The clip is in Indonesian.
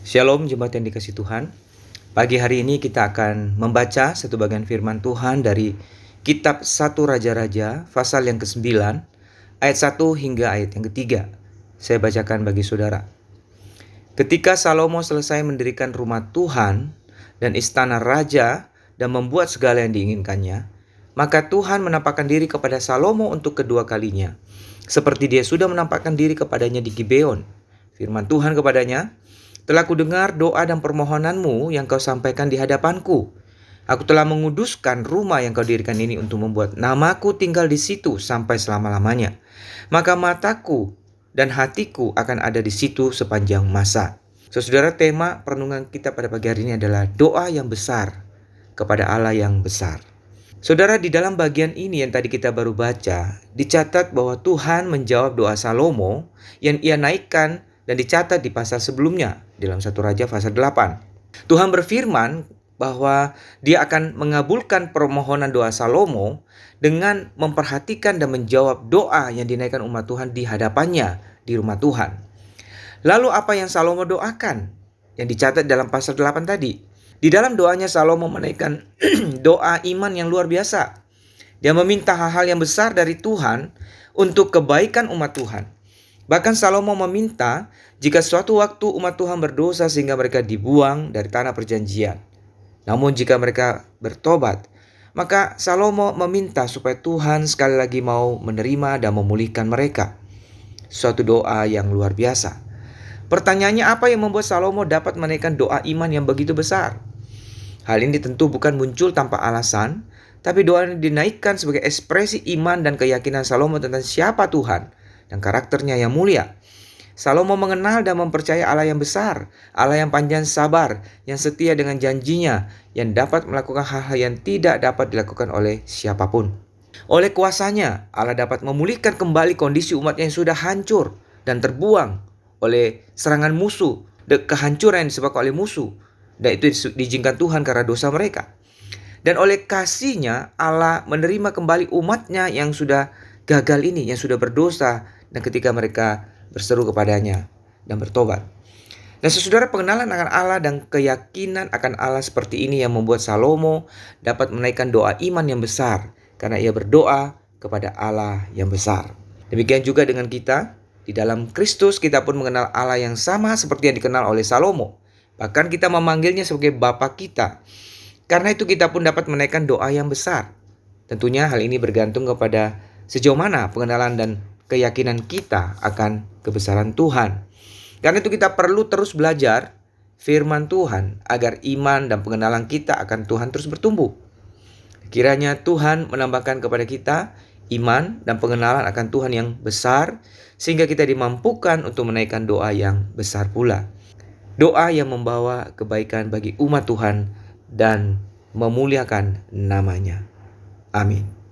Shalom jemaat yang dikasihi Tuhan. Pagi hari ini kita akan membaca satu bagian firman Tuhan dari kitab 1 Raja-Raja pasal yang ke-9 ayat 1 hingga ayat yang ke-3. Saya bacakan bagi saudara. Ketika Salomo selesai mendirikan rumah Tuhan dan istana raja dan membuat segala yang diinginkannya, maka Tuhan menampakkan diri kepada Salomo untuk kedua kalinya, seperti dia sudah menampakkan diri kepadanya di Gibeon. Firman Tuhan kepadanya, "Telah kudengar doa dan permohonanmu yang kau sampaikan di hadapanku. Aku telah menguduskan rumah yang kau dirikan ini untuk membuat namaku tinggal di situ sampai selama-lamanya. Maka mataku dan hatiku akan ada di situ sepanjang masa." Saudara, tema perenungan kita pada pagi hari ini adalah doa yang besar kepada Allah yang besar. Saudara, di dalam bagian ini yang tadi kita baru baca, dicatat bahwa Tuhan menjawab doa Salomo yang ia naikkan dan dicatat di pasal sebelumnya, dalam 1 Raja pasal 8. Tuhan berfirman bahwa dia akan mengabulkan permohonan doa Salomo dengan memperhatikan dan menjawab doa yang dinaikkan umat Tuhan di hadapannya di rumah Tuhan. Lalu apa yang Salomo doakan? Yang dicatat dalam pasal 8 tadi. Di dalam doanya Salomo menaikkan doa iman yang luar biasa. Dia meminta hal-hal yang besar dari Tuhan untuk kebaikan umat Tuhan. Bahkan Salomo meminta jika suatu waktu umat Tuhan berdosa sehingga mereka dibuang dari tanah perjanjian. Namun jika mereka bertobat, maka Salomo meminta supaya Tuhan sekali lagi mau menerima dan memulihkan mereka. Suatu doa yang luar biasa. Pertanyaannya, apa yang membuat Salomo dapat menaikkan doa iman yang begitu besar? Hal ini tentu bukan muncul tanpa alasan, tapi doa ini dinaikkan sebagai ekspresi iman dan keyakinan Salomo tentang siapa Tuhan dan karakternya yang mulia. Salomo mengenal dan mempercayai Allah yang besar, Allah yang panjang sabar, yang setia dengan janjinya, yang dapat melakukan hal-hal yang tidak dapat dilakukan oleh siapapun. Oleh kuasanya, Allah dapat memulihkan kembali kondisi umatnya yang sudah hancur dan terbuang oleh serangan musuh, kehancuran yang disebabkan oleh musuh. Dan itu diizinkan Tuhan karena dosa mereka. Dan oleh kasih-Nya, Allah menerima kembali umatnya yang sudah gagal ini, yang sudah berdosa, dan ketika mereka berseru kepadanya dan bertobat. Dan saudara, pengenalan akan Allah dan keyakinan akan Allah seperti ini yang membuat Salomo dapat menaikkan doa iman yang besar, karena ia berdoa kepada Allah yang besar. Demikian juga dengan kita. Di dalam Kristus kita pun mengenal Allah yang sama seperti yang dikenal oleh Salomo. Bahkan kita memanggilnya sebagai Bapa kita. Karena itu kita pun dapat menaikkan doa yang besar. Tentunya hal ini bergantung kepada sejauh mana pengenalan dan keyakinan kita akan kebesaran Tuhan. Karena itu kita perlu terus belajar firman Tuhan agar iman dan pengenalan kita akan Tuhan terus bertumbuh. Kiranya Tuhan menambahkan kepada kita iman dan pengenalan akan Tuhan yang besar, sehingga kita dimampukan untuk menaikkan doa yang besar pula. Doa yang membawa kebaikan bagi umat Tuhan dan memuliakan namanya. Amin.